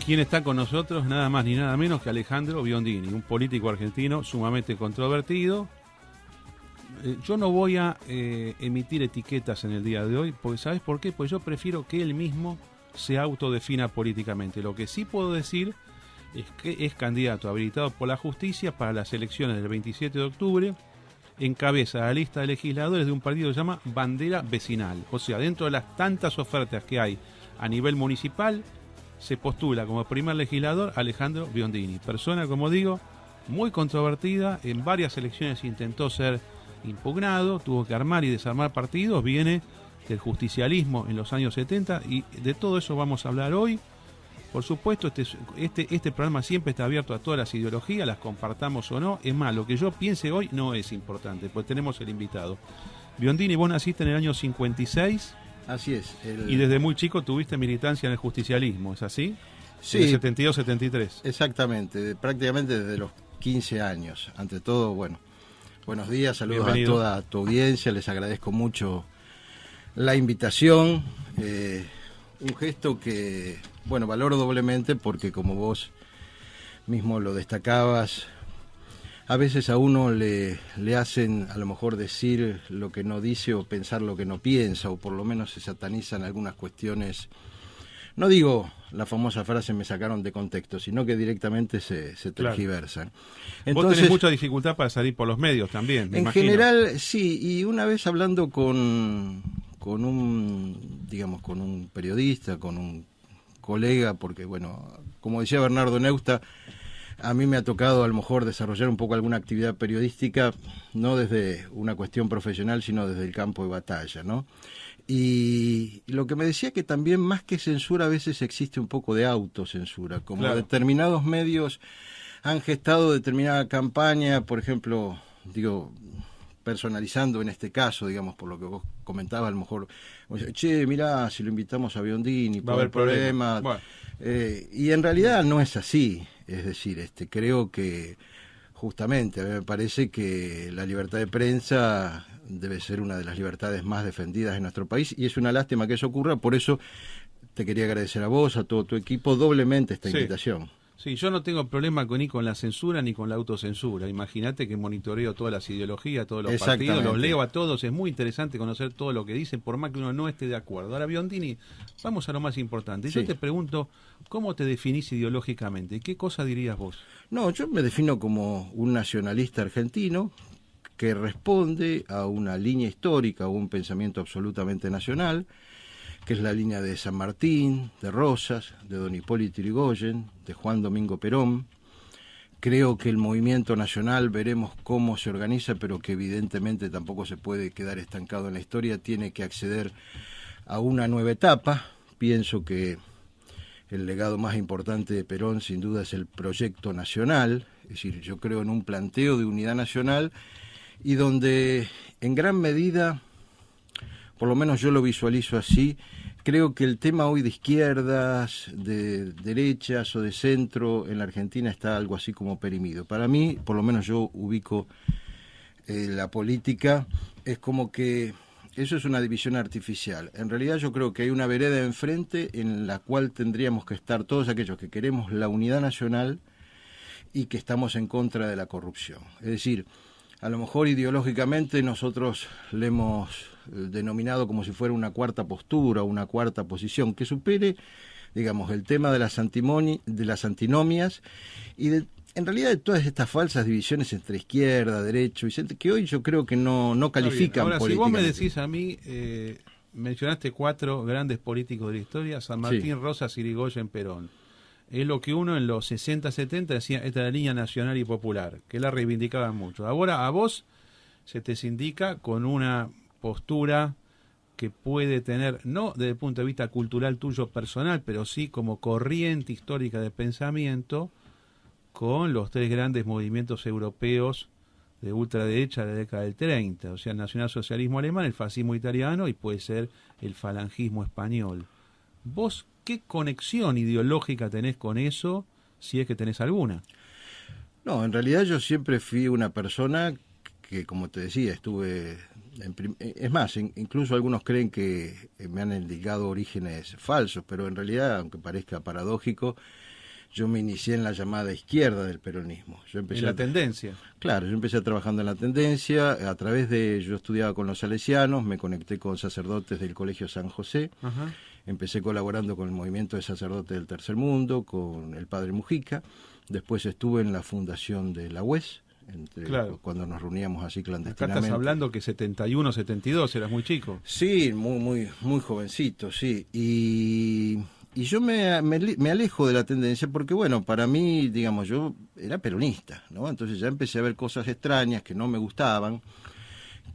¿Quién está con nosotros? Nada más ni nada menos que Alejandro Biondini, un político argentino sumamente controvertido. Yo no voy a emitir etiquetas en el día de hoy, porque ¿sabes por qué? Pues yo prefiero que él mismo se autodefina políticamente. Lo que sí puedo decir es que es candidato habilitado por la justicia para las elecciones del 27 de octubre, encabeza la lista de legisladores de un partido que se llama Bandera Vecinal. O sea, dentro de las tantas ofertas que hay a nivel municipal, se postula como primer legislador Alejandro Biondini, persona, como digo, muy controvertida. En varias elecciones intentó ser impugnado, tuvo que armar y desarmar partidos, viene del justicialismo en los años 70 y de todo eso vamos a hablar hoy. Por supuesto, este programa siempre está abierto a todas las ideologías, las compartamos o no. Es más, lo que yo piense hoy no es importante, pues tenemos el invitado. Biondini, vos naciste en el año 56. Así es. Y desde muy chico tuviste militancia en el justicialismo, ¿es así? Sí. En el 72-73. Exactamente, prácticamente desde los 15 años. Ante todo, bueno, buenos días, saludos Bienvenido. a toda tu audiencia, les agradezco mucho la invitación. Un gesto que, bueno, valoro doblemente porque, como vos mismo lo destacabas, a veces a uno le hacen a lo mejor decir lo que no dice o pensar lo que no piensa, o por lo menos se satanizan algunas cuestiones. No digo la famosa frase me sacaron de contexto, sino que directamente se tergiversan. Claro. Entonces, vos tenés mucha dificultad para salir por los medios también, me imagino. general, sí, y una vez hablando con un periodista, con un colega, porque bueno, como decía Bernardo Neusta, a mí me ha tocado a lo mejor desarrollar un poco alguna actividad periodística, no desde una cuestión profesional, sino desde el campo de batalla, ¿no? Y lo que me decía que también más que censura a veces existe un poco de autocensura, como claro, determinados medios han gestado determinada campaña, por ejemplo, personalizando en este caso, digamos, por lo que vos comentabas, a lo mejor, che, mirá, si lo invitamos a Biondini, va a haber problemas. Bueno. Y en realidad no es así, es decir, creo que justamente a mí me parece que la libertad de prensa debe ser una de las libertades más defendidas en nuestro país y es una lástima que eso ocurra, por eso te quería agradecer a vos, a todo tu equipo, doblemente esta invitación. Sí, yo no tengo problema ni con la censura ni con la autocensura. Imagínate que monitoreo todas las ideologías, todos los partidos, los leo a todos. Es muy interesante conocer todo lo que dicen, por más que uno no esté de acuerdo. Ahora, Biondini, vamos a lo más importante. Sí. Yo te pregunto, ¿cómo te definís ideológicamente? ¿Qué cosa dirías vos? No, yo me defino como un nacionalista argentino que responde a una línea histórica, a un pensamiento absolutamente nacional, que es la línea de San Martín, de Rosas, de don Hipólito Yrigoyen, de Juan Domingo Perón. Creo que el movimiento nacional, veremos cómo se organiza, pero que evidentemente tampoco se puede quedar estancado en la historia, tiene que acceder a una nueva etapa. Pienso que el legado más importante de Perón sin duda es el proyecto nacional, es decir, yo creo en un planteo de unidad nacional y donde en gran medida, por lo menos yo lo visualizo así, creo que el tema hoy de izquierdas, de derechas o de centro en la Argentina está algo así como perimido. Para mí, por lo menos yo ubico la política, es como que eso es una división artificial. En realidad yo creo que hay una vereda enfrente en la cual tendríamos que estar todos aquellos que queremos la unidad nacional y que estamos en contra de la corrupción. Es decir, a lo mejor ideológicamente nosotros le hemos denominado como si fuera una cuarta postura, una cuarta posición, que supere, digamos, el tema de las antinomias y en realidad de todas estas falsas divisiones entre izquierda, derecho y centro, que hoy yo creo que no califican políticamente. Ahora, si vos me decís a mí, mencionaste 4 grandes políticos de la historia, San Martín, sí, Rosas, Irigoyen, Perón. Es lo que uno en los 60, 70 decía, esta es la línea nacional y popular, que la reivindicaban mucho. Ahora a vos se te indica con una postura que puede tener, no desde el punto de vista cultural tuyo personal, pero sí como corriente histórica de pensamiento, con los 3 grandes movimientos europeos de ultraderecha de la década del 30, o sea, el nacionalsocialismo alemán, el fascismo italiano y puede ser el falangismo español. ¿Vos qué conexión ideológica tenés con eso, si es que tenés alguna? No, en realidad yo siempre fui una persona que, como te decía, estuve... Es más, incluso algunos creen que me han indicado orígenes falsos, pero en realidad, aunque parezca paradójico, yo me inicié en la llamada izquierda del peronismo. En la tendencia. Claro, yo empecé trabajando en la tendencia, yo estudiaba con los salesianos, me conecté con sacerdotes del Colegio San José, Ajá. empecé colaborando con el movimiento de sacerdotes del Tercer Mundo, con el padre Mujica, después estuve en la fundación de la UES, Claro. cuando nos reuníamos así Acá clandestinamente. estás hablando que 71, 72, eras muy chico. Sí, muy jovencito, sí. Y yo me alejo de la tendencia porque, bueno, para mí, digamos, yo era peronista, ¿no? Entonces ya empecé a ver cosas extrañas que no me gustaban,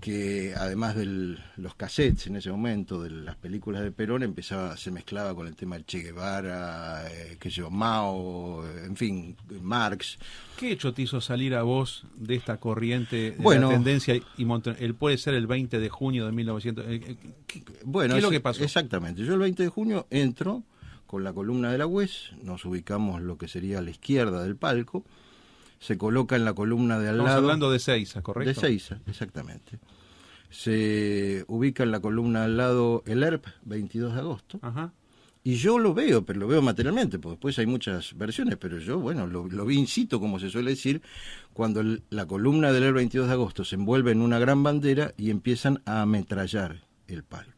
que además de los cassettes en ese momento, de las películas de Perón, se mezclaba con el tema del Che Guevara, Mao, en fin, Marx. ¿Qué hecho te hizo salir a vos de esta corriente de Bueno, la tendencia él puede ser el 20 de junio de 1900? ¿Qué es lo que pasó? Exactamente. Yo el 20 de junio entro con la columna de la UES, nos ubicamos lo que sería a la izquierda del palco, se coloca en la columna de al Estamos lado. hablando de Seiza, ¿correcto? De Seiza, exactamente. Se ubica en la columna al lado el ERP, 22 de agosto. Ajá. Y yo lo veo, pero lo veo materialmente, porque después hay muchas versiones, pero yo, bueno, lo vi in situ, como se suele decir, cuando la columna del ERP 22 de agosto se envuelve en una gran bandera y empiezan a ametrallar el palco.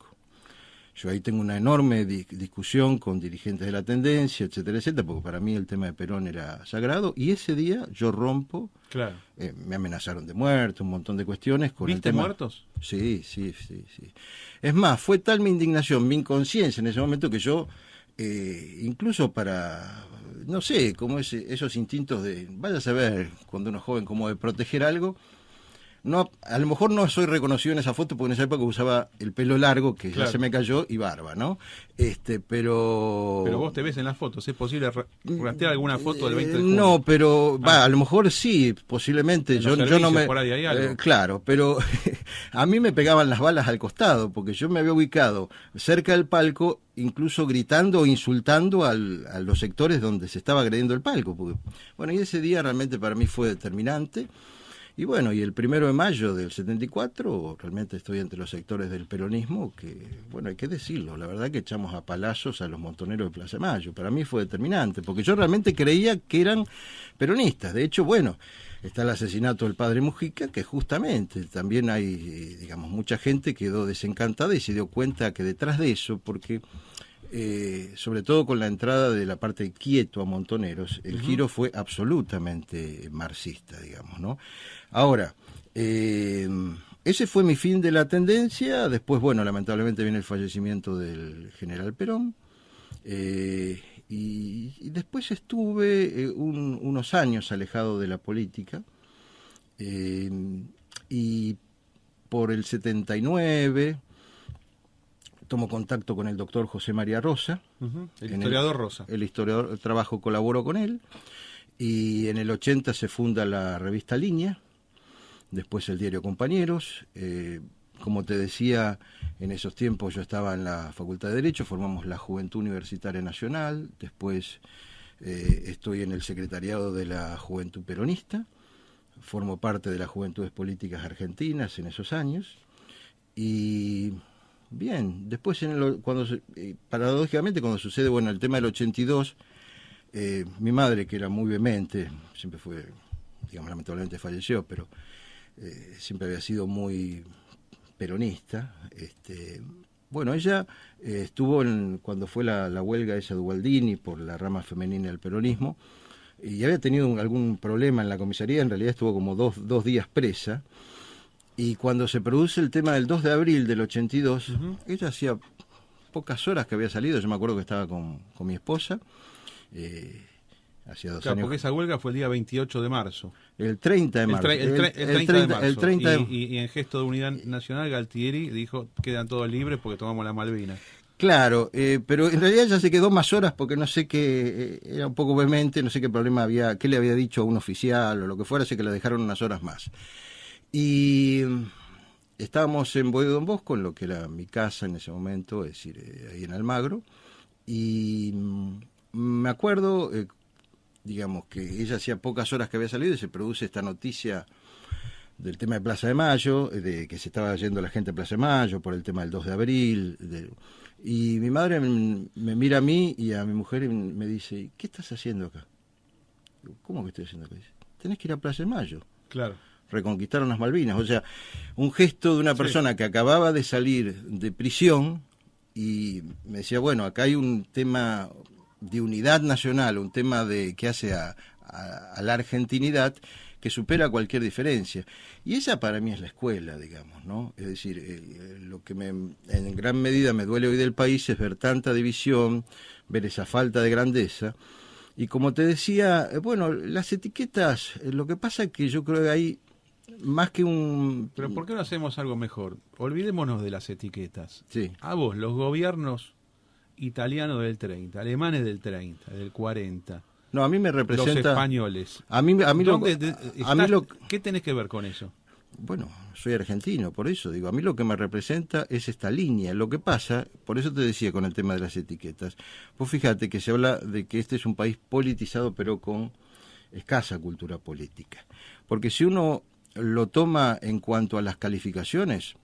Yo ahí tengo una enorme discusión con dirigentes de la tendencia, etcétera, etcétera, porque para mí el tema de Perón era sagrado, y ese día yo rompo, Claro. Me amenazaron de muerte, un montón de cuestiones. ¿Viste muertos? Sí. Es más, fue tal mi indignación, mi inconsciencia en ese momento que yo, incluso para, no sé, como esos instintos de, vaya a saber, cuando uno es joven, como de proteger algo. No, a lo mejor no soy reconocido en esa foto porque en esa época usaba el pelo largo, que Claro. ya se me cayó, y barba, ¿no? Pero vos te ves en las fotos, ¿es posible rastrear alguna foto del 20 de junio? No, pero a lo mejor sí, posiblemente. En Yo los no me. por ahí hay algo. Claro, pero a mí me pegaban las balas al costado, porque yo me había ubicado cerca del palco, incluso gritando o insultando a los sectores donde se estaba agrediendo el palco. Porque, bueno, y ese día realmente para mí fue determinante. Y bueno, y el 1 de mayo del 74, realmente estoy entre los sectores del peronismo, que, bueno, hay que decirlo, la verdad que echamos a palazos a los montoneros de Plaza de Mayo. Para mí fue determinante, porque yo realmente creía que eran peronistas. De hecho, bueno, está el asesinato del padre Mujica, que justamente también hay, digamos, mucha gente quedó desencantada y se dio cuenta que detrás de eso, porque sobre todo con la entrada de la parte Quieto a Montoneros, el giro fue absolutamente marxista, digamos, ¿no? Ahora, ese fue mi fin de la tendencia. Después, bueno, lamentablemente viene el fallecimiento del general Perón, y después estuve unos años alejado de la política, y por el 79 tomo contacto con el doctor José María Rosa. El historiador Rosa. El historiador, colaboro con él, y en el 80 se funda la revista Línea, después el diario Compañeros. Como te decía, en esos tiempos yo estaba en la Facultad de Derecho, formamos la Juventud Universitaria Nacional, después estoy en el secretariado de la Juventud Peronista, formo parte de las Juventudes Políticas Argentinas en esos años, y bien, después paradójicamente cuando sucede, bueno, el tema del 82, mi madre, que era muy vehemente, siempre fue, digamos, lamentablemente falleció, pero siempre había sido muy peronista. Bueno, ella estuvo cuando fue la huelga esa de Ubaldini por la rama femenina del peronismo, y había tenido algún problema en la comisaría. En realidad estuvo como dos días presa, y cuando se produce el tema del 2 de abril del 82, ella hacía pocas horas que había salido. Yo me acuerdo que estaba con mi esposa, hacía 2 años. Porque esa huelga fue el día 28 de marzo. El 30 de marzo. El 30 de marzo. El 30 y en gesto de unidad nacional, Galtieri dijo, quedan todos libres porque tomamos la Malvinas. Claro, pero en realidad ya se quedó más horas porque no sé qué, era un poco vehemente, no sé qué problema qué le había dicho a un oficial o lo que fuera, así que le dejaron unas horas más. Y estábamos en Boedo Don Bosco, en lo que era mi casa en ese momento, es decir, ahí en Almagro, y me acuerdo, digamos, que ella hacía pocas horas que había salido y se produce esta noticia del tema de Plaza de Mayo, de que se estaba yendo la gente a Plaza de Mayo por el tema del 2 de abril, Y mi madre me mira a mí y a mi mujer y me dice, ¿qué estás haciendo acá? Digo, ¿cómo que estoy haciendo acá? Dice, tenés que ir a Plaza de Mayo. Claro. Reconquistaron las Malvinas. O sea, un gesto de una persona que acababa de salir de prisión y me decía, bueno, acá hay un tema de unidad nacional, un tema de que hace a la argentinidad que supera cualquier diferencia. Y esa para mí es la escuela, digamos, ¿no? Es decir, lo que en gran medida me duele hoy del país es ver tanta división, ver esa falta de grandeza. Y como te decía, bueno, las etiquetas, lo que pasa es que yo creo que hay más que un... Pero ¿por qué no hacemos algo mejor? Olvidémonos de las etiquetas. Sí. A vos, los gobiernos italianos del 30, alemanes del 30, del 40... No, a mí me representa... Los españoles. A mí ¿Qué tenés que ver con eso? Bueno, soy argentino, por eso digo, a mí lo que me representa es esta línea. Lo que pasa, por eso te decía con el tema de las etiquetas, vos fíjate que se habla de que este es un país politizado pero con escasa cultura política. Porque si uno lo toma en cuanto a las calificaciones,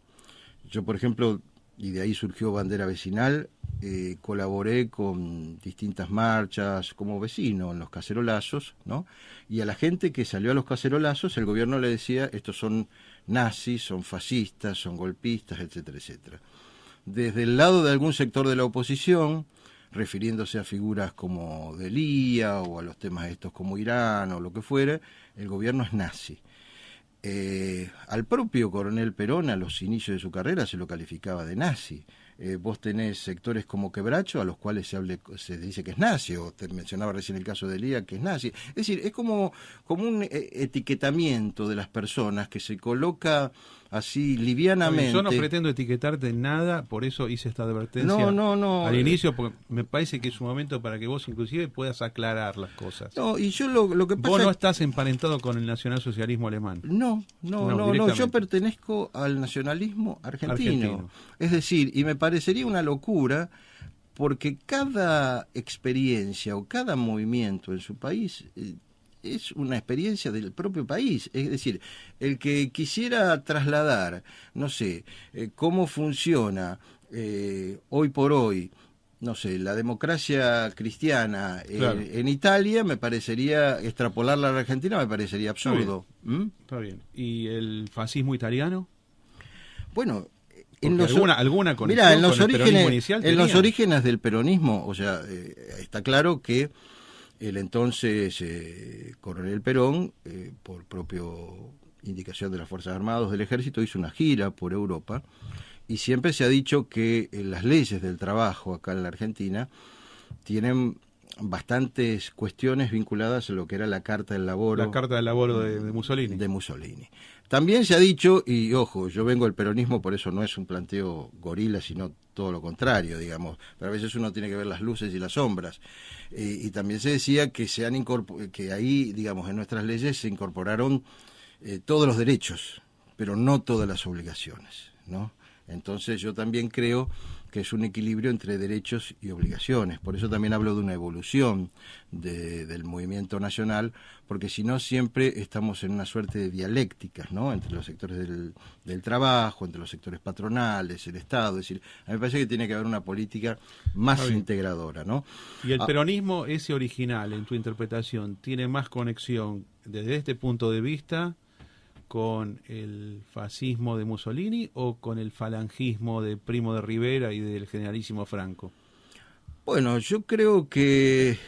yo por ejemplo, y de ahí surgió Bandera Vecinal, colaboré con distintas marchas como vecino en los cacerolazos, ¿no? Y a la gente que salió a los cacerolazos el gobierno le decía, estos son nazis, son fascistas, son golpistas, etcétera, etcétera. Desde el lado de algún sector de la oposición, refiriéndose a figuras como Delía o a los temas estos como Irán o lo que fuera, el gobierno es nazi. Al propio coronel Perón, a los inicios de su carrera, se lo calificaba de nazi. Vos tenés sectores como Quebracho, a los cuales se dice que es nazi, o te mencionaba recién el caso de Elía, que es nazi. Es decir, es como un etiquetamiento de las personas que se coloca así livianamente. Yo no pretendo etiquetarte en nada, por eso hice esta advertencia no, al inicio, porque me parece que es un momento para que vos inclusive puedas aclarar las cosas. No, y yo lo que pasa... Vos no estás emparentado con el nacionalsocialismo alemán. No, yo pertenezco al nacionalismo argentino. Es decir, y me parecería una locura porque cada experiencia o cada movimiento en su país es una experiencia del propio país. Es decir, el que quisiera trasladar, no sé, cómo funciona hoy por hoy, no sé, la democracia cristiana en Italia, me parecería, extrapolarla a la Argentina me parecería absurdo. Está bien. ¿Y el fascismo italiano? Bueno, alguna conexión mira, en los con el peronismo inicial en los orígenes del peronismo, o sea, está claro que el entonces coronel Perón, por propio indicación de las Fuerzas Armadas del Ejército, hizo una gira por Europa y siempre se ha dicho que las leyes del trabajo acá en la Argentina tienen bastantes cuestiones vinculadas a lo que era la Carta del Laboro. La Carta del Laboro de Mussolini. De Mussolini. También se ha dicho, y ojo, yo vengo del peronismo, por eso no es un planteo gorila, sino todo lo contrario, digamos. Pero a veces uno tiene que ver las luces y las sombras. Y también se decía que que ahí, digamos, en nuestras leyes se incorporaron todos los derechos, pero no todas las obligaciones, ¿no? Entonces yo también creo que es un equilibrio entre derechos y obligaciones. Por eso también hablo de una evolución del movimiento nacional, porque si no siempre estamos en una suerte de dialécticas, ¿no? Entre los sectores del trabajo, entre los sectores patronales, el Estado. Es decir, a mí me parece que tiene que haber una política más integradora, ¿no? Y el peronismo, ese original, en tu interpretación, ¿tiene más conexión desde este punto de vista con el fascismo de Mussolini o con el falangismo de Primo de Rivera y del generalísimo Franco? Bueno, yo creo que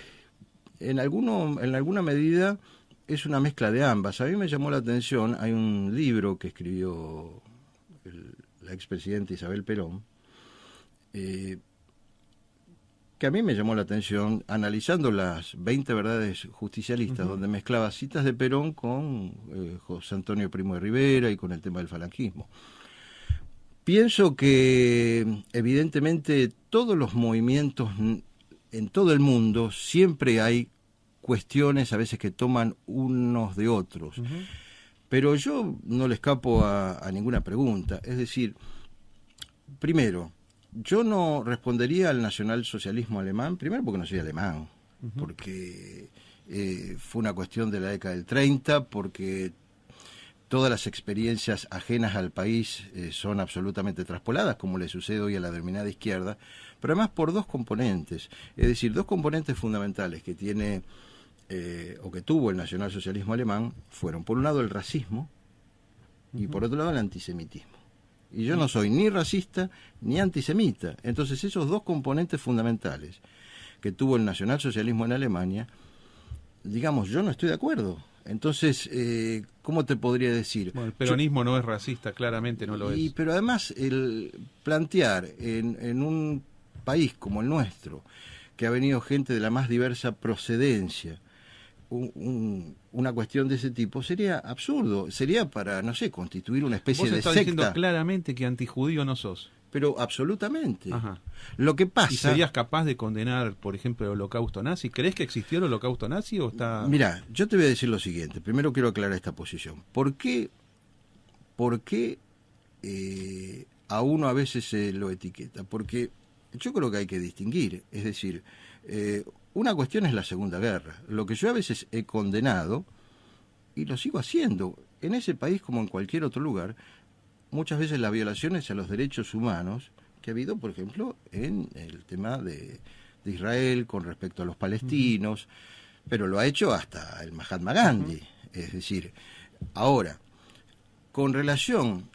en alguna medida es una mezcla de ambas. A mí me llamó la atención, hay un libro que escribió la expresidenta Isabel Perón, que a mí me llamó la atención, analizando las 20 verdades justicialistas, donde mezclaba citas de Perón con José Antonio Primo de Rivera y con el tema del falangismo. Pienso que evidentemente todos los movimientos en todo el mundo siempre hay cuestiones a veces que toman unos de otros, pero yo no le escapo a ninguna pregunta. Es decir, primero, yo no respondería al nacionalsocialismo alemán, primero porque no soy alemán, porque fue una cuestión de la década del 30, porque todas las experiencias ajenas al país son absolutamente traspoladas, como le sucede hoy a la denominada izquierda, pero además por dos componentes, es decir, dos componentes fundamentales que tiene o que tuvo el nacionalsocialismo alemán fueron, por un lado, el racismo y por otro lado, el antisemitismo. Y yo no soy ni racista ni antisemita. Entonces, esos dos componentes fundamentales que tuvo el nacionalsocialismo en Alemania, digamos, yo no estoy de acuerdo. Entonces, ¿cómo te podría decir? Bueno, el peronismo no es racista, claramente no lo es. Pero además, el plantear en un país como el nuestro, que ha venido gente de la más diversa procedencia, una cuestión de ese tipo sería absurdo, sería para, no sé, constituir una especie de secta. Vos estás diciendo claramente que antijudío no sos. Pero absolutamente. Ajá. Lo que pasa... ¿Y serías capaz de condenar, por ejemplo, el holocausto nazi? ¿Crees que existió el holocausto nazi o está...? Mira, yo te voy a decir lo siguiente. Primero quiero aclarar esta posición. ¿Por qué a uno a veces se lo etiqueta? Porque yo creo que hay que distinguir. Es decir, una cuestión es la Segunda Guerra. Lo que yo a veces he condenado, y lo sigo haciendo, en ese país como en cualquier otro lugar, muchas veces las violaciones a los derechos humanos que ha habido, por ejemplo, en el tema de Israel con respecto a los palestinos, pero lo ha hecho hasta el Mahatma Gandhi. Es decir, ahora, con relación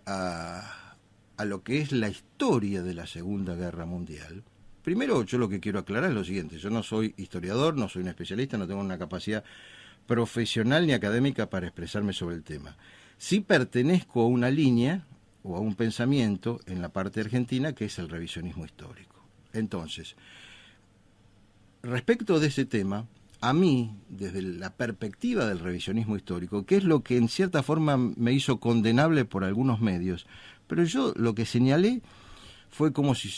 a lo que es la historia de la Segunda Guerra Mundial, primero yo lo que quiero aclarar es lo siguiente: yo no soy historiador, no soy un especialista, no tengo una capacidad profesional ni académica para expresarme sobre el tema. Sí pertenezco a una línea o a un pensamiento en la parte argentina que es el revisionismo histórico. Entonces, respecto de ese tema, a mí, desde la perspectiva del revisionismo histórico, que es lo que en cierta forma me hizo condenable por algunos medios, pero yo lo que señalé fue como si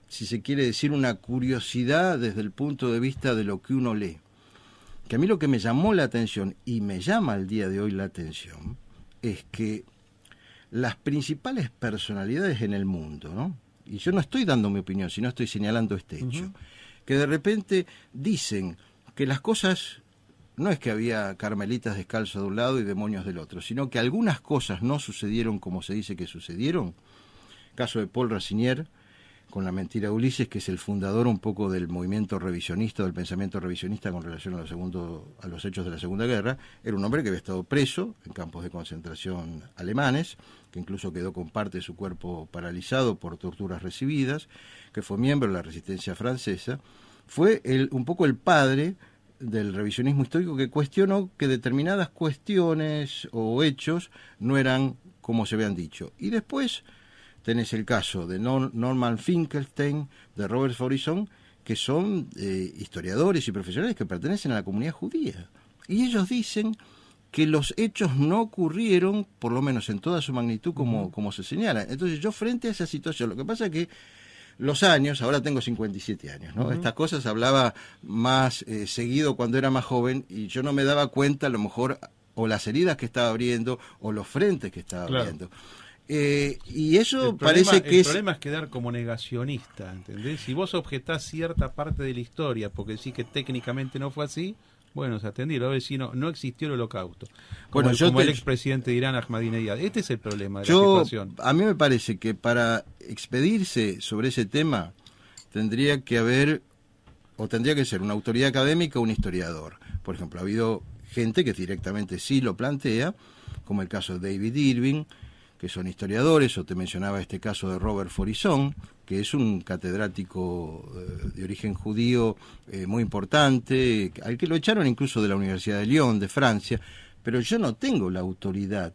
se quiere decir una curiosidad desde el punto de vista de lo que uno lee. Que a mí lo que me llamó la atención, y me llama al día de hoy la atención, es que las principales personalidades en el mundo, ¿no? Y yo no estoy dando mi opinión, sino estoy señalando este hecho, que de repente dicen que las cosas, no es que había carmelitas descalzos de un lado y demonios del otro, sino que algunas cosas no sucedieron como se dice que sucedieron. Caso de Paul Racinier, con La mentira de Ulises, que es el fundador un poco del movimiento revisionista, del pensamiento revisionista con relación a los hechos de la Segunda Guerra. Era un hombre que había estado preso en campos de concentración alemanes, que incluso quedó con parte de su cuerpo paralizado por torturas recibidas, que fue miembro de la resistencia francesa. Fue un poco el padre del revisionismo histórico, que cuestionó que determinadas cuestiones o hechos no eran como se habían dicho. Y después tenés el caso de Norman Finkelstein, de Robert Faurisson, que son historiadores y profesionales que pertenecen a la comunidad judía. Y ellos dicen que los hechos no ocurrieron, por lo menos en toda su magnitud, como se señala. Entonces yo, frente a esa situación, lo que pasa es que los años, ahora tengo 57 años, ¿no? Estas cosas hablaba más seguido cuando era más joven, y yo no me daba cuenta, a lo mejor, o las heridas que estaba abriendo, o los frentes que estaba abriendo. Y eso parece que el problema es quedar como negacionista, ¿entendés? Si vos objetás cierta parte de la historia porque decís que técnicamente no fue así, bueno, se atendió. A ver si no existió el holocausto. Como el expresidente de Irán, Ahmadinejad. Este es el problema de la situación. A mí me parece que para expedirse sobre ese tema tendría que ser una autoridad académica o un historiador. Por ejemplo, ha habido gente que directamente sí lo plantea, como el caso de David Irving, que son historiadores, o te mencionaba este caso de Robert Faurisson, que es un catedrático de origen judío muy importante, al que lo echaron incluso de la Universidad de Lyon, de Francia, pero yo no tengo la autoridad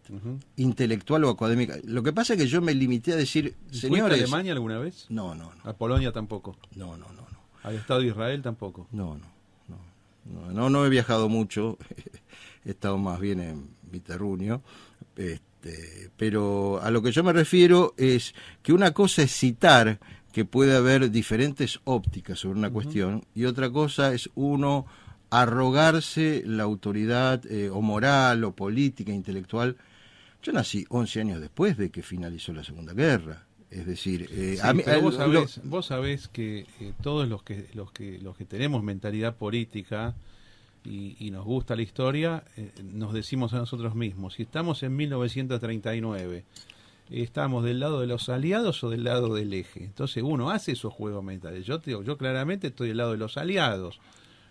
intelectual o académica. Lo que pasa es que yo me limité a decir, señores... ¿Fuiste a Alemania alguna vez? No. ¿A Polonia tampoco? No. ¿Al Estado de Israel tampoco? No he viajado mucho, he estado más bien en Viterrunio, pero a lo que yo me refiero es que una cosa es citar que puede haber diferentes ópticas sobre una cuestión, y otra cosa es uno arrogarse la autoridad o moral o política, intelectual. Yo nací 11 años después de que finalizó la Segunda Guerra. Es decir, vos sabés que todos los que tenemos mentalidad política y nos gusta la historia, nos decimos a nosotros mismos, si estamos en 1939, ¿estamos del lado de los aliados o del lado del eje? Entonces uno hace esos juegos mentales. Yo claramente estoy del lado de los aliados.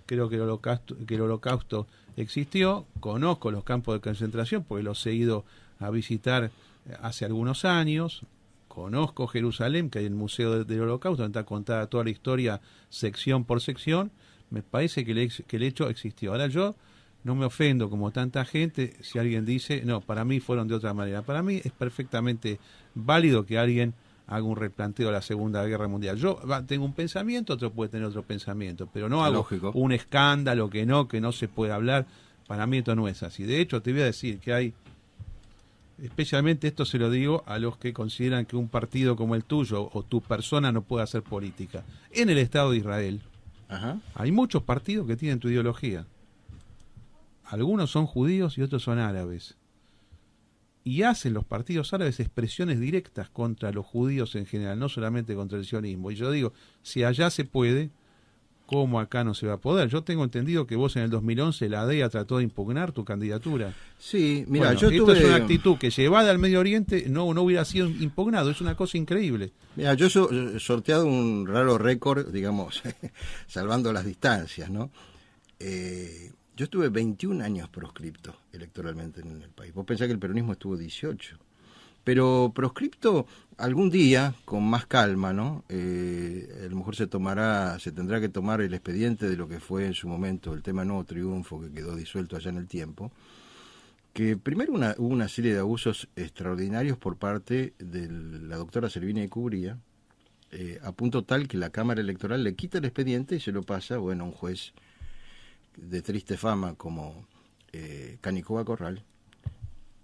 Creo que el holocausto existió, conozco los campos de concentración porque los he ido a visitar hace algunos años, conozco Jerusalén, que hay el Museo del Holocausto, donde está contada toda la historia sección por sección. Me parece que el hecho existió. Ahora yo no me ofendo como tanta gente si alguien dice, no, para mí fueron de otra manera. Para mí es perfectamente válido que alguien haga un replanteo de la Segunda Guerra Mundial. Yo tengo un pensamiento, otro puede tener otro pensamiento, pero no hago un escándalo que no se puede hablar. Para mí esto no es así. De hecho, te voy a decir que hay, especialmente esto se lo digo a los que consideran que un partido como el tuyo o tu persona no puede hacer política. En el Estado de Israel, hay muchos partidos que tienen tu ideología. Algunos son judíos y otros son árabes. Y hacen los partidos árabes expresiones directas contra los judíos en general, no solamente contra el sionismo. Y yo digo, si allá se puede, ¿cómo acá no se va a poder? Yo tengo entendido que vos en el 2011 la DEA trató de impugnar tu candidatura. Sí, mira, bueno, esto es una actitud que llevada al Medio Oriente no hubiera sido impugnado, es una cosa increíble. Mira, yo he sorteado un raro récord, digamos, salvando las distancias, ¿no? Yo estuve 21 años proscripto electoralmente en el país. Vos pensás que el peronismo estuvo 18. Pero proscripto algún día, con más calma, ¿no? A lo mejor se tendrá que tomar el expediente de lo que fue en su momento el tema Nuevo Triunfo, que quedó disuelto allá en el tiempo. Que primero hubo una serie de abusos extraordinarios por parte de la doctora Servini de Cubría, a punto tal que la Cámara Electoral le quita el expediente y se lo pasa, bueno, a un juez de triste fama como Canicoba Corral,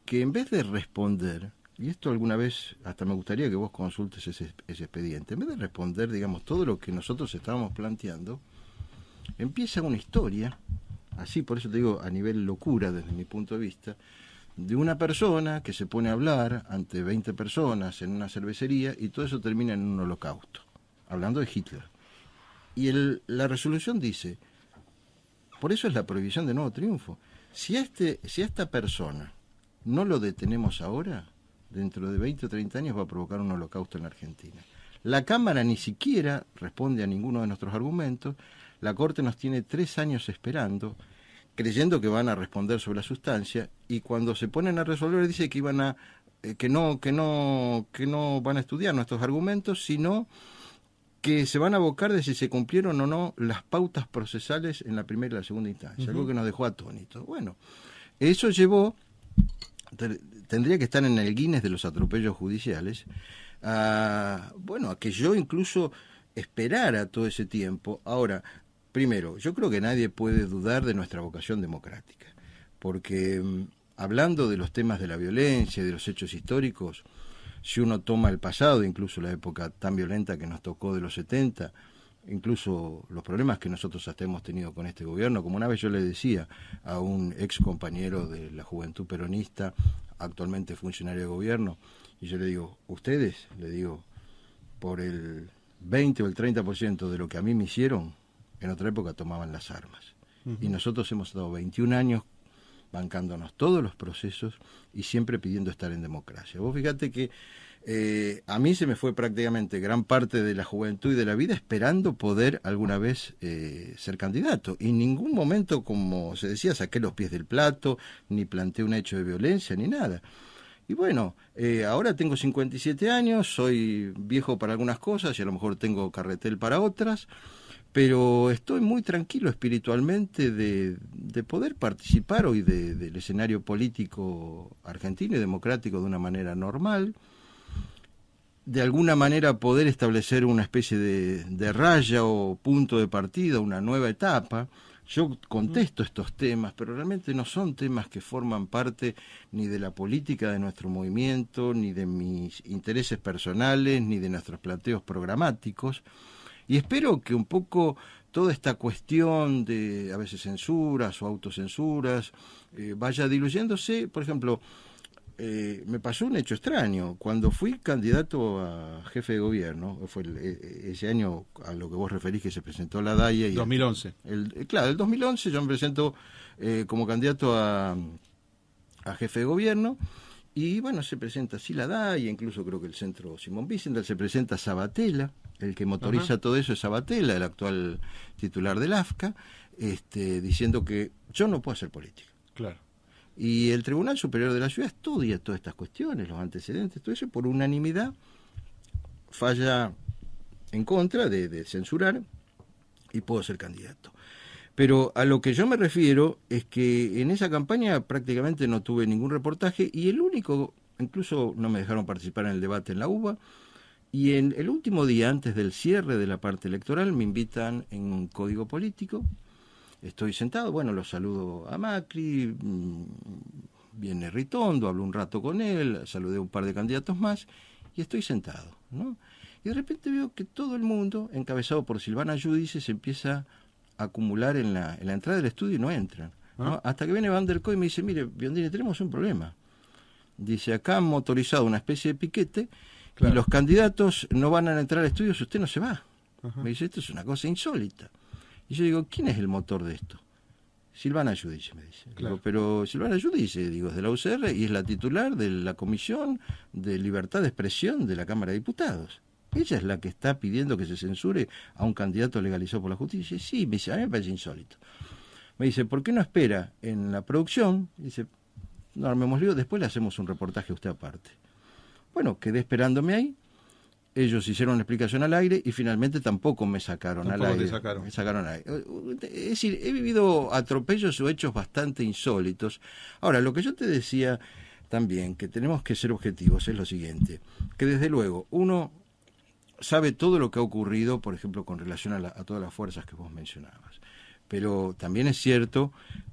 que en vez de responder, y esto alguna vez hasta me gustaría que vos consultes ese expediente, en vez de responder, digamos, todo lo que nosotros estábamos planteando, empieza una historia, así por eso te digo, a nivel locura desde mi punto de vista, de una persona que se pone a hablar ante 20 personas en una cervecería y todo eso termina en un holocausto, hablando de Hitler. Y la resolución dice, por eso es la prohibición de Nuevo Triunfo. Si a esta persona no lo detenemos ahora, dentro de 20 o 30 años va a provocar un holocausto en la Argentina. La Cámara ni siquiera responde a ninguno de nuestros argumentos. La Corte nos tiene 3 años esperando, creyendo que van a responder sobre la sustancia, y cuando se ponen a resolver dice que que no van a estudiar nuestros argumentos, sino que se van a abocar de si se cumplieron o no las pautas procesales en la primera y la segunda instancia, algo que nos dejó atónitos. Bueno, eso llevó, tendría que estar en el Guinness de los atropellos judiciales, a que yo incluso esperara todo ese tiempo. Ahora, primero, yo creo que nadie puede dudar de nuestra vocación democrática, porque hablando de los temas de la violencia y de los hechos históricos, si uno toma el pasado, incluso la época tan violenta que nos tocó de los 70, incluso los problemas que nosotros hasta hemos tenido con este gobierno, como una vez yo le decía a un ex compañero de la Juventud Peronista, actualmente funcionario de gobierno, y yo le digo, ustedes, le digo, por el 20 o el 30% de lo que a mí me hicieron, en otra época tomaban las armas. Y nosotros hemos estado 21 años bancándonos todos los procesos y siempre pidiendo estar en democracia. Vos fíjate que a mí se me fue prácticamente gran parte de la juventud y de la vida esperando poder alguna vez ser candidato. Y en ningún momento, como se decía, saqué los pies del plato, ni planteé un hecho de violencia, ni nada. Y bueno, ahora tengo 57 años, soy viejo para algunas cosas y a lo mejor tengo carretel para otras, pero estoy muy tranquilo espiritualmente de poder participar hoy del escenario político argentino y democrático de una manera normal, de alguna manera poder establecer una especie de raya o punto de partida, una nueva etapa. Yo contesto estos temas, pero realmente no son temas que forman parte ni de la política de nuestro movimiento, ni de mis intereses personales, ni de nuestros planteos programáticos. Y espero que un poco toda esta cuestión de a veces censuras o autocensuras vaya diluyéndose. Por ejemplo, me pasó un hecho extraño. Cuando fui candidato a jefe de gobierno, fue ese año a lo que vos referís que se presentó la DAIA. 2011. Claro, el 2011 yo me presento como candidato a jefe de gobierno. Y bueno, se presenta así la DAIA, incluso creo que el centro Simón Wiesenthal, se presenta Sabatella, el que motoriza todo eso es Sabatella, el actual titular del AFCA, diciendo que yo no puedo hacer política. Claro. Y el Tribunal Superior de la Ciudad estudia todas estas cuestiones, los antecedentes, todo eso, por unanimidad falla en contra de censurar y puedo ser candidato. Pero a lo que yo me refiero es que en esa campaña prácticamente no tuve ningún reportaje y el único, incluso no me dejaron participar en el debate en la UBA, y en el último día antes del cierre de la parte electoral me invitan en un código político. Estoy sentado, bueno, lo saludo a Macri, viene Ritondo, hablo un rato con él, saludé a un par de candidatos más y estoy sentado, ¿no? Y de repente veo que todo el mundo, encabezado por Silvana Giudice, se empieza a acumular en la entrada del estudio y no entran, ¿no? Hasta que viene Van der Koy y me dice, mire, Biondini, tenemos un problema. Dice, acá han motorizado una especie de piquete y los candidatos no van a entrar al estudio si usted no se va. Me dice, esto es una cosa insólita. Y yo digo, ¿quién es el motor de esto? Silvana Giudice, me dice. Claro. Digo, pero Silvana Giudice, digo, es de la UCR y es la titular de la Comisión de Libertad de Expresión de la Cámara de Diputados. Ella es la que está pidiendo que se censure a un candidato legalizado por la justicia. Sí, me dice, a mí me parece insólito. Me dice, ¿por qué no espera en la producción? Dice, no armemos lío, después le hacemos un reportaje a usted aparte. Bueno, quedé esperándome ahí. Ellos hicieron una explicación al aire y finalmente tampoco me sacaron al aire. Me sacaron al aire. Es decir, he vivido atropellos o hechos bastante insólitos. Ahora, lo que yo te decía también, que tenemos que ser objetivos, es lo siguiente, que desde luego uno sabe todo lo que ha ocurrido, por ejemplo, con relación a todas las fuerzas que vos mencionabas. Pero también es cierto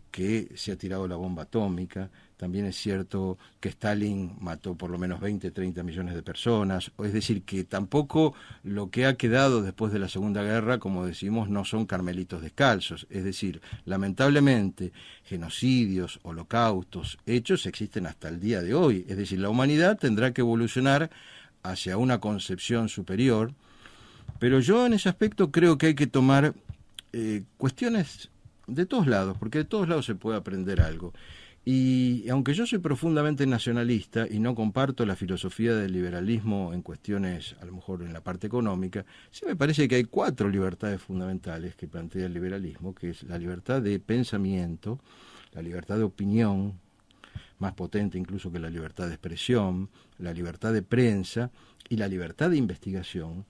que se ha tirado la bomba atómica, también es cierto que Stalin mató por lo menos 20, 30 millones de personas, es decir, que tampoco lo que ha quedado después de la Segunda Guerra, como decimos, no son carmelitos descalzos, es decir, lamentablemente, genocidios, holocaustos, hechos existen hasta el día de hoy, es decir, la humanidad tendrá que evolucionar hacia una concepción superior, pero yo en ese aspecto creo que hay que tomar cuestiones de todos lados, porque de todos lados se puede aprender algo. Y aunque yo soy profundamente nacionalista y no comparto la filosofía del liberalismo en cuestiones, a lo mejor en la parte económica, sí me parece que hay 4 libertades fundamentales que plantea el liberalismo, que es la libertad de pensamiento, la libertad de opinión, más potente incluso que la libertad de expresión, la libertad de prensa y la libertad de investigación,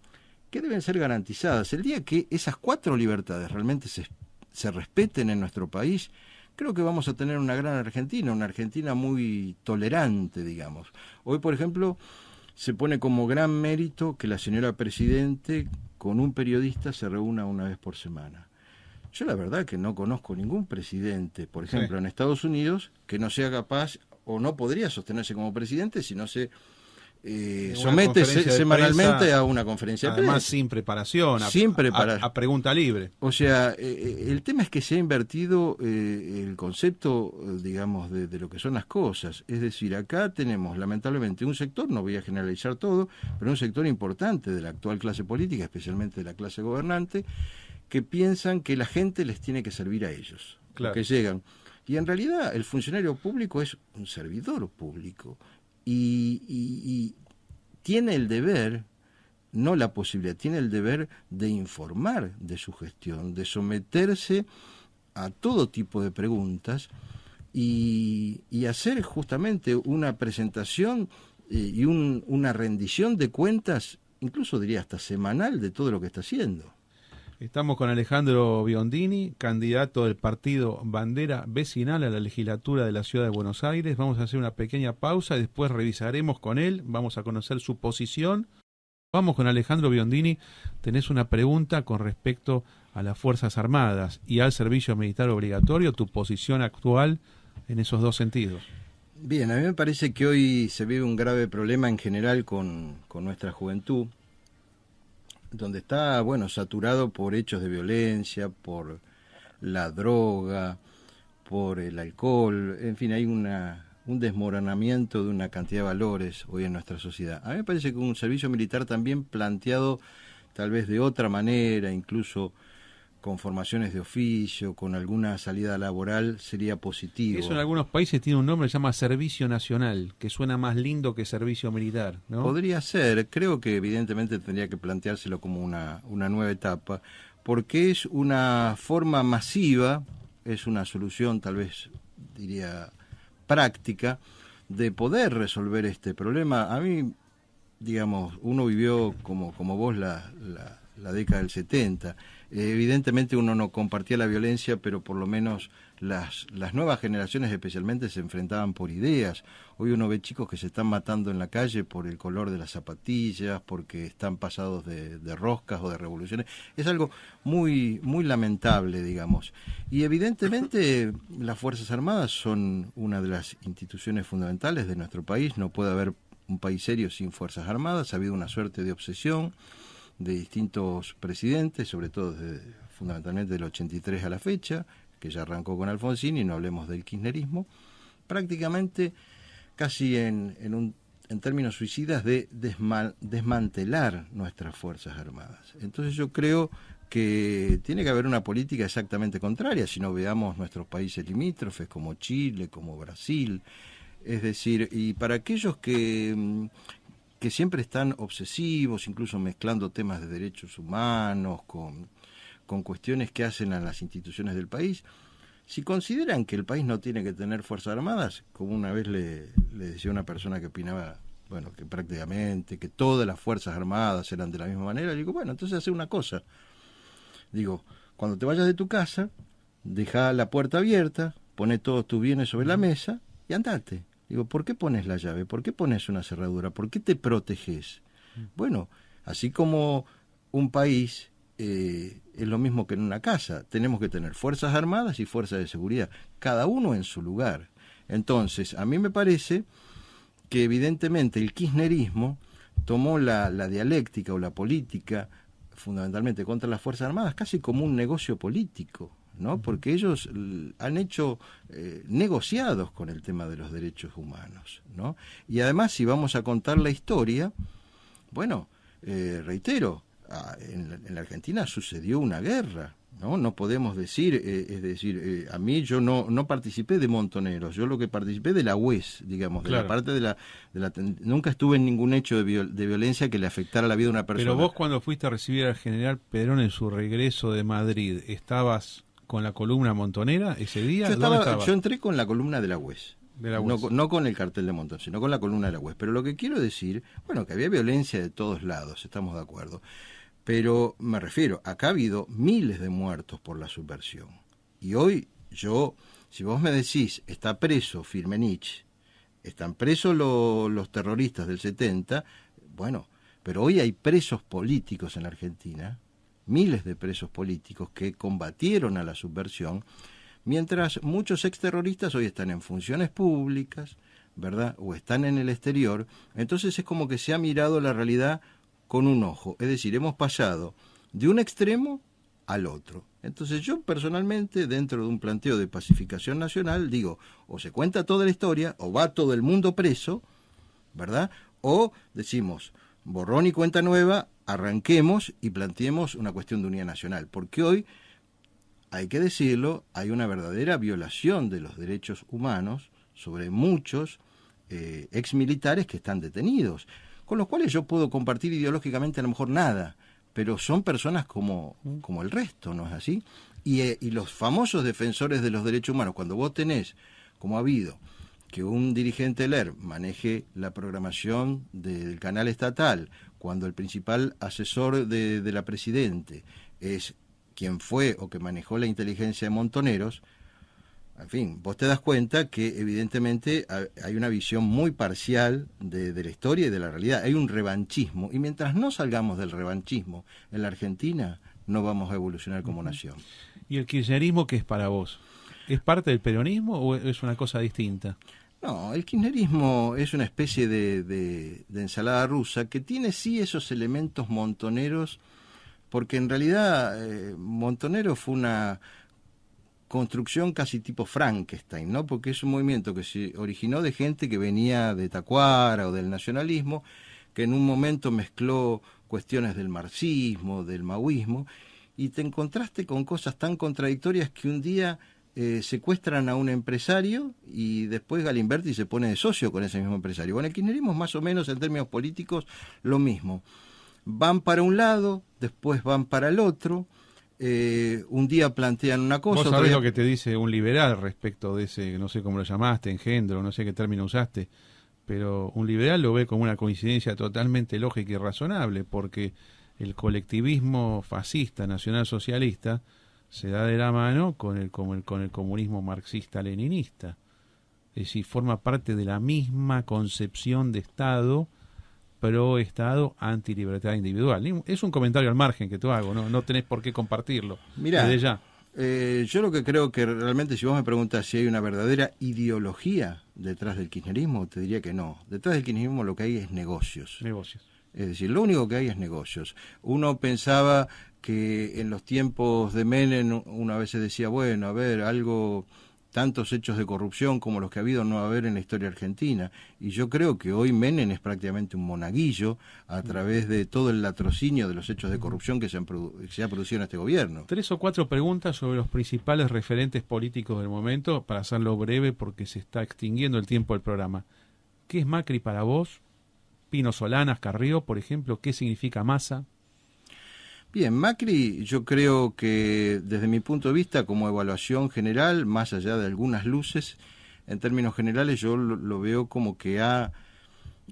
que deben ser garantizadas. El día que esas 4 libertades realmente se respeten en nuestro país, creo que vamos a tener una gran Argentina, una Argentina muy tolerante, digamos. Hoy, por ejemplo, se pone como gran mérito que la señora Presidente con un periodista se reúna una vez por semana. Yo la verdad que no conozco ningún presidente, por ejemplo, en Estados Unidos, que no sea capaz o no podría sostenerse como presidente si no se somete semanalmente a una conferencia de prensa. Además, sin preparación, a pregunta libre. O sea, el tema es que se ha invertido el concepto, digamos, de lo que son las cosas. Es decir, acá tenemos, lamentablemente, un sector, no voy a generalizar todo, pero un sector importante de la actual clase política, especialmente de la clase gobernante, que piensan que la gente les tiene que servir a ellos, que llegan. Y en realidad el funcionario público es un servidor público. Y tiene el deber, no la posibilidad, tiene el deber de informar de su gestión, de someterse a todo tipo de preguntas y hacer justamente una presentación y una rendición de cuentas, incluso diría hasta semanal, de todo lo que está haciendo. Estamos con Alejandro Biondini, candidato del partido Bandera Vecinal a la legislatura de la Ciudad de Buenos Aires. Vamos a hacer una pequeña pausa y después revisaremos con él, vamos a conocer su posición. Vamos con Alejandro Biondini. Tenés una pregunta con respecto a las Fuerzas Armadas y al servicio militar obligatorio, tu posición actual en esos dos sentidos. Bien, a mí me parece que hoy se vive un grave problema en general con nuestra juventud, donde está, bueno, saturado por hechos de violencia, por la droga, por el alcohol, en fin, hay una un desmoronamiento de una cantidad de valores hoy en nuestra sociedad. A mí me parece que un servicio militar también planteado tal vez de otra manera, incluso con formaciones de oficio, con alguna salida laboral, sería positivo. Eso en algunos países tiene un nombre que se llama servicio nacional, que suena más lindo que servicio militar, ¿no? Podría ser, creo que evidentemente tendría que planteárselo como una nueva etapa, porque es una forma masiva, es una solución tal vez, diría, práctica, de poder resolver este problema. A mí, digamos, uno vivió como vos la década del 70. Evidentemente uno no compartía la violencia, pero por lo menos las nuevas generaciones especialmente se enfrentaban por ideas. Hoy uno ve chicos que se están matando en la calle por el color de las zapatillas, porque están pasados de roscas o de revoluciones. Es algo muy, muy lamentable, digamos. Y evidentemente las Fuerzas Armadas son una de las instituciones fundamentales de nuestro país. No puede haber un país serio sin Fuerzas Armadas. Ha habido una suerte de obsesión de distintos presidentes, sobre todo fundamentalmente del 83 a la fecha, que ya arrancó con Alfonsín, y no hablemos del kirchnerismo, prácticamente casi en términos suicidas de desmantelar nuestras Fuerzas Armadas. Entonces yo creo que tiene que haber una política exactamente contraria, si no veamos nuestros países limítrofes como Chile, como Brasil. Es decir, y para aquellos que siempre están obsesivos, incluso mezclando temas de derechos humanos con cuestiones que hacen a las instituciones del país, si consideran que el país no tiene que tener Fuerzas Armadas, como una vez le decía una persona que opinaba, bueno, que prácticamente, que todas las Fuerzas Armadas eran de la misma manera, digo, bueno, entonces hace una cosa. Digo, cuando te vayas de tu casa, deja la puerta abierta, pone todos tus bienes sobre la mesa y andate. Digo, ¿por qué pones la llave? ¿Por qué pones una cerradura? ¿Por qué te proteges? Bueno, así como un país es lo mismo que en una casa. Tenemos que tener Fuerzas Armadas y Fuerzas de Seguridad, cada uno en su lugar. Entonces, a mí me parece que evidentemente el kirchnerismo tomó la dialéctica o la política, fundamentalmente contra las Fuerzas Armadas, casi como un negocio político, ¿no? Porque ellos han hecho negociados con el tema de los derechos humanos, ¿no? Y además, si vamos a contar la historia, bueno, reitero, en la Argentina sucedió una guerra, ¿no? No podemos decir, es decir, a mí yo no participé de Montoneros, yo lo que participé de la UES, digamos, de la parte de la nunca estuve en ningún hecho de violencia que le afectara la vida de una persona. Pero vos, cuando fuiste a recibir al general Perón en su regreso de Madrid, ¿estabas con la columna montonera ese día? Yo entré con la columna de la UES. No con el cartel de Montón, sino con la columna de la UES. Pero lo que quiero decir, bueno, que había violencia de todos lados, estamos de acuerdo. Pero me refiero, acá ha habido miles de muertos por la subversión. Y hoy si vos me decís, está preso Firmenich, están presos los terroristas del 70, bueno, pero hoy hay presos políticos en la Argentina, miles de presos políticos que combatieron a la subversión, mientras muchos exterroristas hoy están en funciones públicas, ¿verdad? O están en el exterior. Entonces es como que se ha mirado la realidad con un ojo. Es decir, hemos pasado de un extremo al otro. Entonces yo personalmente, dentro de un planteo de pacificación nacional, digo, o se cuenta toda la historia, o va todo el mundo preso, ¿verdad? O decimos, borrón y cuenta nueva, arranquemos y planteemos una cuestión de unidad nacional. Porque hoy, hay que decirlo, hay una verdadera violación de los derechos humanos sobre muchos exmilitares que están detenidos, con los cuales yo puedo compartir ideológicamente a lo mejor nada, pero son personas como el resto, ¿no es así? Y los famosos defensores de los derechos humanos, cuando vos tenés, como ha habido, que un dirigente del ERP maneje la programación del canal estatal, cuando el principal asesor de la Presidente es quien fue o que manejó la inteligencia de Montoneros, en fin, vos te das cuenta que evidentemente hay una visión muy parcial de la historia y de la realidad. Hay un revanchismo, y mientras no salgamos del revanchismo en la Argentina, no vamos a evolucionar como nación. ¿Y el kirchnerismo qué es para vos? ¿Es parte del peronismo o es una cosa distinta? No, el kirchnerismo es una especie de ensalada rusa que tiene sí esos elementos montoneros, porque en realidad Montonero fue construcción casi tipo Frankenstein, ¿no? Porque es un movimiento que se originó de gente que venía de Tacuara o del nacionalismo, que en un momento mezcló cuestiones del marxismo, del maoísmo, y te encontraste con cosas tan contradictorias que un día secuestran a un empresario y después Galimberti se pone de socio con ese mismo empresario. Bueno, el kirchnerismo es más o menos en términos políticos lo mismo. Van para un lado, después van para el otro, un día plantean una cosa... Vos sabés lo que te dice un liberal respecto de ese, no sé cómo lo llamaste, engendro, no sé qué término usaste, pero un liberal lo ve como una coincidencia totalmente lógica y razonable, porque el colectivismo fascista, nacionalsocialista, se da de la mano con el comunismo marxista-leninista. Es decir, forma parte de la misma concepción de Estado, pro-Estado, anti-libertad individual. Es un comentario al margen que tú hago, no tenés por qué compartirlo. Mirá, desde ya. Yo lo que creo que realmente, si vos me preguntas si hay una verdadera ideología detrás del kirchnerismo, te diría que no. Detrás del kirchnerismo lo que hay es negocios. Es decir, lo único que hay es negocios. Uno pensaba que en los tiempos de Menem, una vez se decía, bueno, a ver, tantos hechos de corrupción como los que ha habido no va a haber en la historia argentina. Y yo creo que hoy Menem es prácticamente un monaguillo a través de todo el latrocinio de los hechos de corrupción que se ha producido en este gobierno. 3 o 4 preguntas sobre los principales referentes políticos del momento, para hacerlo breve porque se está extinguiendo el tiempo del programa. ¿Qué es Macri para vos? Pino Solanas, Carrió, por ejemplo, ¿qué significa Massa? Bien, Macri, yo creo que desde mi punto de vista, como evaluación general, más allá de algunas luces, en términos generales yo lo veo como que ha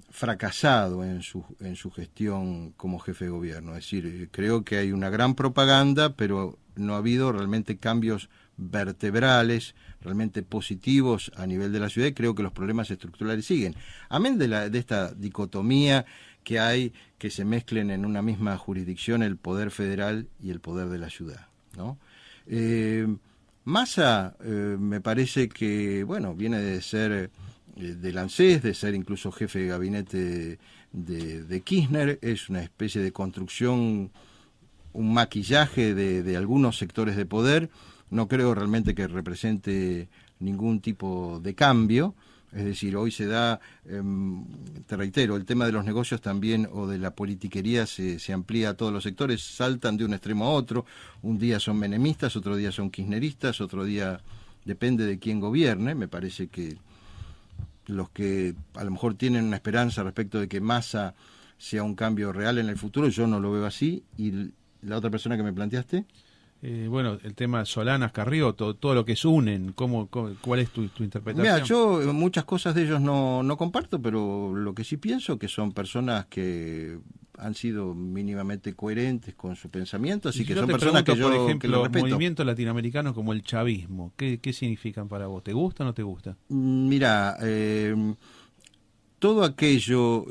fracasado en su gestión como jefe de gobierno. Es decir, creo que hay una gran propaganda, pero no ha habido realmente cambios vertebrales, realmente positivos a nivel de la ciudad, y creo que los problemas estructurales siguen. Amén de esta dicotomía que hay, que se mezclen en una misma jurisdicción el poder federal y el poder de la ciudad, ¿no? Massa me parece que, bueno, viene de ser del ANSES, de ser incluso jefe de gabinete de Kirchner, es una especie de construcción, un maquillaje de algunos sectores de poder. No creo realmente que represente ningún tipo de cambio. Es decir, hoy se da, te reitero, el tema de los negocios también, o de la politiquería, se amplía a todos los sectores, saltan de un extremo a otro. Un día son menemistas, otro día son kirchneristas, otro día depende de quién gobierne. Me parece que los que a lo mejor tienen una esperanza respecto de que Massa sea un cambio real en el futuro, yo no lo veo así. ¿Y la otra persona que me planteaste? Bueno, el tema de Solanas, Carrió, todo lo que se unen, ¿cuál es tu interpretación? Mira, yo muchas cosas de ellos no comparto, pero lo que sí pienso que son personas que han sido mínimamente coherentes con su pensamiento, así que son personas que yo, por ejemplo, respeto. Movimientos latinoamericanos como el chavismo, ¿qué significan para vos? ¿Te gusta o no te gusta? Mira, todo aquello,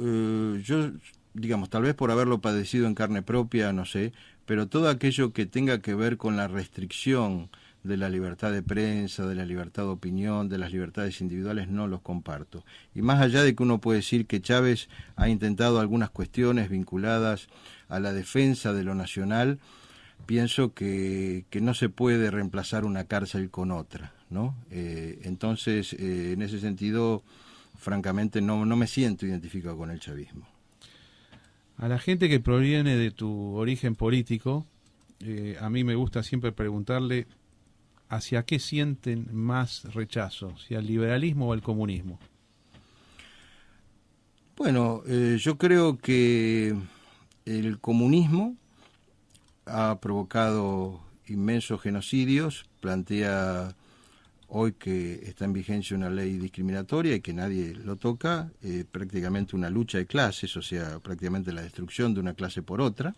yo, digamos, tal vez por haberlo padecido en carne propia, no sé, pero todo aquello que tenga que ver con la restricción de la libertad de prensa, de la libertad de opinión, de las libertades individuales, no los comparto. Y más allá de que uno puede decir que Chávez ha intentado algunas cuestiones vinculadas a la defensa de lo nacional, pienso que no se puede reemplazar una cárcel con otra, ¿no? Entonces, en ese sentido, francamente, no me siento identificado con el chavismo. A la gente que proviene de tu origen político, a mí me gusta siempre preguntarle hacia qué sienten más rechazo, si al liberalismo o al comunismo. Bueno, yo creo que el comunismo ha provocado inmensos genocidios, plantea hoy que está en vigencia una ley discriminatoria y que nadie lo toca, prácticamente una lucha de clases, o sea, prácticamente la destrucción de una clase por otra.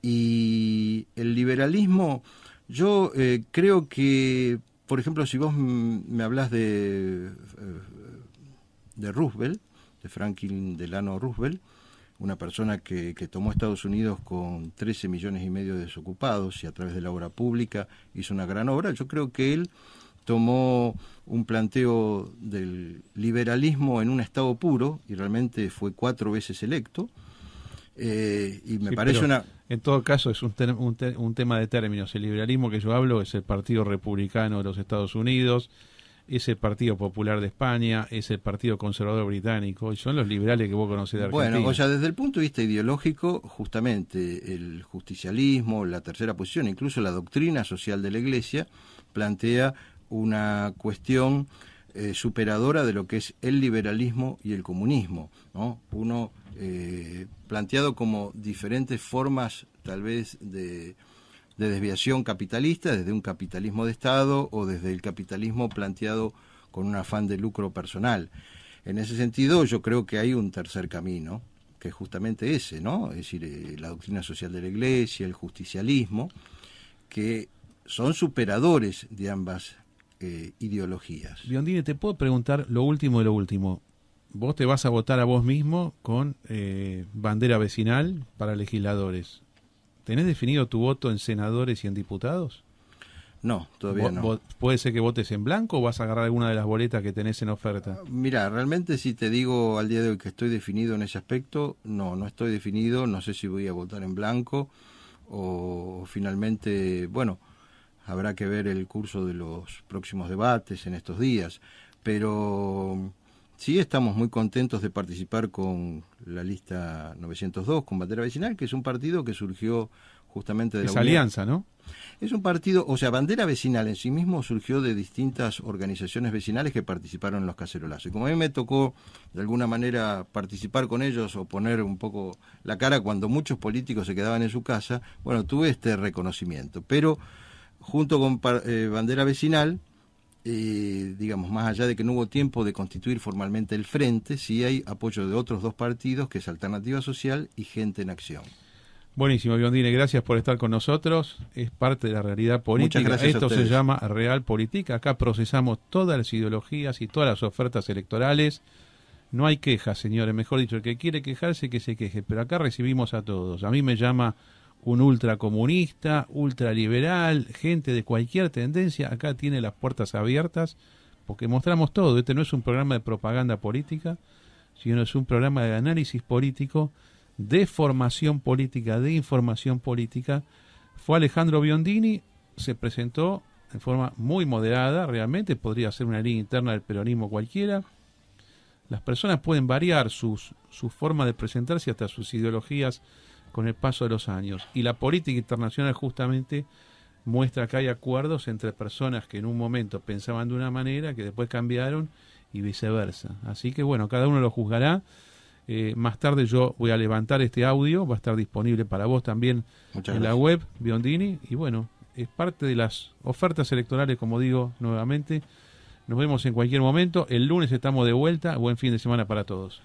Y el liberalismo, yo creo que, por ejemplo, si vos me hablás de Roosevelt, de Franklin Delano Roosevelt, una persona que tomó Estados Unidos con 13 millones y medio de desocupados y a través de la obra pública hizo una gran obra, yo creo que él tomó un planteo del liberalismo en un estado puro y realmente fue 4 veces electo, Y me Sí, parece pero una... en todo caso es un tema de términos. El liberalismo que yo hablo es el Partido Republicano de los Estados Unidos, es el Partido Popular de España, es el Partido Conservador Británico, y son los liberales que vos conocés de Argentina. Bueno, o sea, desde el punto de vista ideológico, justamente el justicialismo, la tercera posición, incluso la doctrina social de la Iglesia, plantea una cuestión superadora de lo que es el liberalismo y el comunismo, ¿no? Uno planteado como diferentes formas, tal vez, de desviación capitalista, desde un capitalismo de Estado o desde el capitalismo planteado con un afán de lucro personal. En ese sentido, yo creo que hay un tercer camino, que es justamente ese, ¿no? Es decir, la doctrina social de la Iglesia, el justicialismo, que son superadores de ambas ideologías. Biondini, te puedo preguntar lo último de lo último. Vos te vas a votar a vos mismo con bandera vecinal para legisladores. ¿Tenés definido tu voto en senadores y en diputados? No, todavía no. ¿Puede ser que votes en blanco o vas a agarrar alguna de las boletas que tenés en oferta? Mira, realmente si te digo al día de hoy que estoy definido en ese aspecto, no estoy definido, no sé si voy a votar en blanco o finalmente, bueno, habrá que ver el curso de los próximos debates en estos días, pero sí estamos muy contentos de participar con la lista 902, con Bandera Vecinal, que es un partido que surgió justamente de la Unión. Alianza, ¿no? Es un partido, o sea, Bandera Vecinal en sí mismo surgió de distintas organizaciones vecinales que participaron en los cacerolazos. Y como a mí me tocó, de alguna manera, participar con ellos o poner un poco la cara cuando muchos políticos se quedaban en su casa, bueno, tuve este reconocimiento. Pero junto con Bandera Vecinal, digamos, más allá de que no hubo tiempo de constituir formalmente el frente, sí hay apoyo de otros dos partidos, que es Alternativa Social y Gente en Acción. Buenísimo, Biondini, gracias por estar con nosotros. Es parte de la realidad política. Muchas gracias. Esto se llama Realpolitik. Acá procesamos todas las ideologías y todas las ofertas electorales. No hay quejas, señores. Mejor dicho, el que quiere quejarse, que se queje. Pero acá recibimos a todos. A mí me llama un ultracomunista, ultraliberal, gente de cualquier tendencia. Acá tiene las puertas abiertas porque mostramos todo. Este no es un programa de propaganda política, sino es un programa de análisis político, de formación política, de información política. Fue Alejandro Biondini, se presentó en forma muy moderada, realmente podría ser una línea interna del peronismo cualquiera. Las personas pueden variar su forma de presentarse hasta sus ideologías con el paso de los años. Y la política internacional justamente muestra que hay acuerdos entre personas que en un momento pensaban de una manera, que después cambiaron y viceversa. Así que bueno, cada uno lo juzgará. Más tarde yo voy a levantar este audio, va a estar disponible para vos también en la web, Biondini, y bueno, es parte de las ofertas electorales, como digo nuevamente. Nos vemos en cualquier momento, el lunes estamos de vuelta, buen fin de semana para todos.